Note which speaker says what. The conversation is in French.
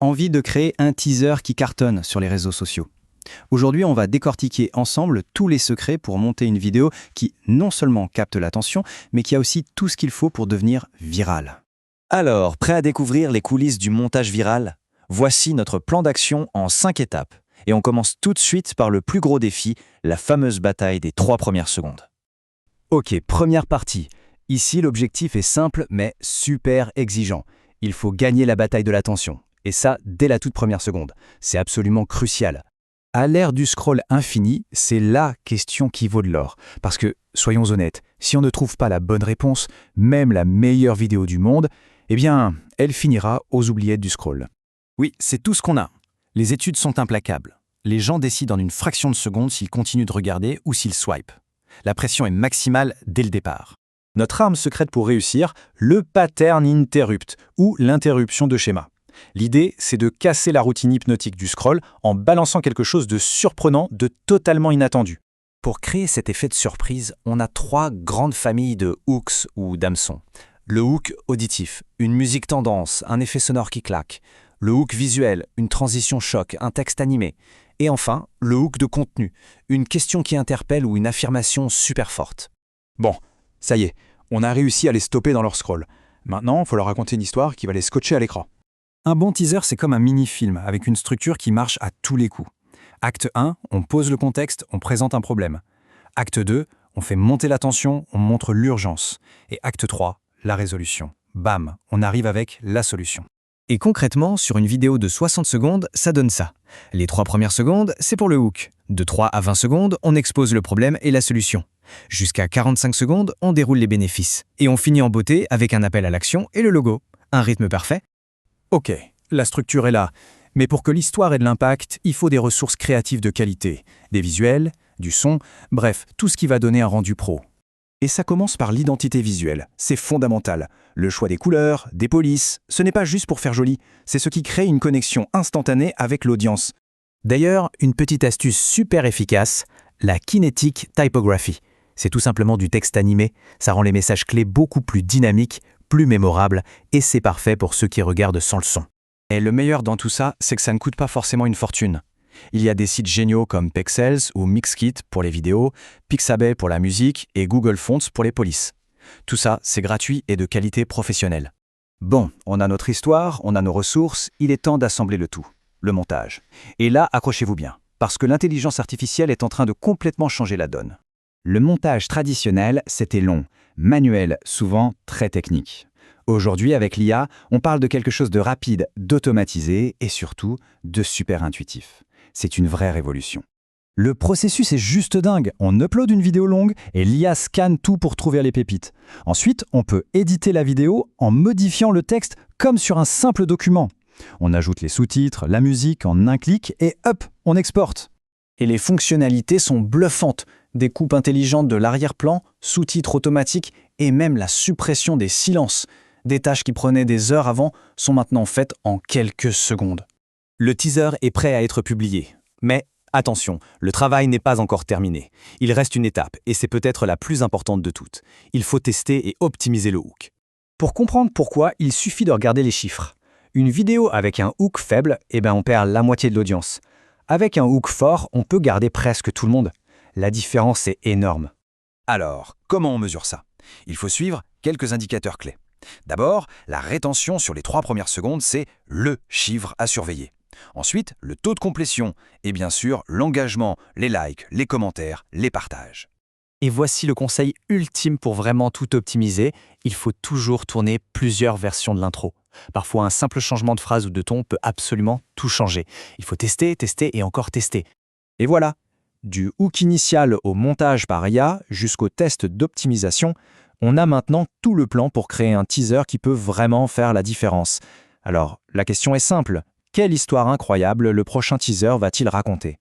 Speaker 1: Envie de créer un teaser qui cartonne sur les réseaux sociaux. Aujourd'hui, on va décortiquer ensemble tous les secrets pour monter une vidéo qui non seulement capte l'attention, mais qui a aussi tout ce qu'il faut pour devenir virale.
Speaker 2: Alors, prêt à découvrir les coulisses du montage viral? Voici notre plan d'action en 5 étapes. Et on commence tout de suite par le plus gros défi, la fameuse bataille des 3 premières secondes.
Speaker 1: Ok, première partie. Ici, l'objectif est simple mais super exigeant. Il faut gagner la bataille de l'attention. Et ça, dès la toute première seconde. C'est absolument crucial. À l'ère du scroll infini, c'est la question qui vaut de l'or. Parce que, soyons honnêtes, si on ne trouve pas la bonne réponse, même la meilleure vidéo du monde, eh bien, elle finira aux oubliettes du scroll. Oui, c'est tout ce qu'on a. Les études sont implacables. Les gens décident en une fraction de seconde s'ils continuent de regarder ou s'ils swipent. La pression est maximale dès le départ. Notre arme secrète pour réussir, le pattern interrupt, ou l'interruption de schéma. L'idée, c'est de casser la routine hypnotique du scroll en balançant quelque chose de surprenant, de totalement inattendu. Pour créer cet effet de surprise, on a 3 grandes familles de hooks ou d'hameçons. Le hook auditif, une musique tendance, un effet sonore qui claque. Le hook visuel, une transition choc, un texte animé. Et enfin, le hook de contenu, une question qui interpelle ou une affirmation super forte. Bon, ça y est, on a réussi à les stopper dans leur scroll. Maintenant, il faut leur raconter une histoire qui va les scotcher à l'écran. Un bon teaser, c'est comme un mini-film avec une structure qui marche à tous les coups. Acte 1, on pose le contexte, on présente un problème. Acte 2, on fait monter la tension, on montre l'urgence. Et acte 3, la résolution. Bam, on arrive avec la solution. Et concrètement, sur une vidéo de 60 secondes, ça donne ça. Les 3 premières secondes, c'est pour le hook. De 3 à 20 secondes, on expose le problème et la solution. Jusqu'à 45 secondes, on déroule les bénéfices. Et on finit en beauté avec un appel à l'action et le logo. Un rythme parfait. Ok, la structure est là. Mais pour que l'histoire ait de l'impact, il faut des ressources créatives de qualité. Des visuels, du son, bref, tout ce qui va donner un rendu pro. Et ça commence par l'identité visuelle. C'est fondamental. Le choix des couleurs, des polices, ce n'est pas juste pour faire joli, c'est ce qui crée une connexion instantanée avec l'audience. D'ailleurs, une petite astuce super efficace, la kinetic typography. C'est tout simplement du texte animé, ça rend les messages clés beaucoup plus dynamiques, plus mémorables, et c'est parfait pour ceux qui regardent sans le son. Et le meilleur dans tout ça, c'est que ça ne coûte pas forcément une fortune. Il y a des sites géniaux comme Pexels ou Mixkit pour les vidéos, Pixabay pour la musique et Google Fonts pour les polices. Tout ça, c'est gratuit et de qualité professionnelle. Bon, on a notre histoire, on a nos ressources, il est temps d'assembler le tout, le montage. Et là, accrochez-vous bien, parce que l'intelligence artificielle est en train de complètement changer la donne. Le montage traditionnel, c'était long, manuel, souvent très technique. Aujourd'hui, avec l'IA, on parle de quelque chose de rapide, d'automatisé et surtout de super intuitif. C'est une vraie révolution. Le processus est juste dingue. On upload une vidéo longue et l'IA scanne tout pour trouver les pépites. Ensuite, on peut éditer la vidéo en modifiant le texte comme sur un simple document. On ajoute les sous-titres, la musique en un clic et hop, on exporte. Et les fonctionnalités sont bluffantes. Des coupes intelligentes de l'arrière-plan, sous-titres automatiques et même la suppression des silences. Des tâches qui prenaient des heures avant sont maintenant faites en quelques secondes. Le teaser est prêt à être publié. Mais attention, le travail n'est pas encore terminé. Il reste une étape et c'est peut-être la plus importante de toutes. Il faut tester et optimiser le hook. Pour comprendre pourquoi, il suffit de regarder les chiffres. Une vidéo avec un hook faible, on perd la moitié de l'audience. Avec un hook fort, on peut garder presque tout le monde. La différence est énorme. Alors, comment on mesure ça? Il faut suivre quelques indicateurs clés. D'abord, la rétention sur les 3 premières secondes, c'est le chiffre à surveiller. Ensuite, le taux de complétion et bien sûr l'engagement, les likes, les commentaires, les partages. Et voici le conseil ultime pour vraiment tout optimiser. Il faut toujours tourner plusieurs versions de l'intro. Parfois, un simple changement de phrase ou de ton peut absolument tout changer. Il faut tester, tester et encore tester. Et voilà, du hook initial au montage par IA jusqu'au test d'optimisation, on a maintenant tout le plan pour créer un teaser qui peut vraiment faire la différence. Alors, la question est simple. Quelle histoire incroyable le prochain teaser va-t-il raconter?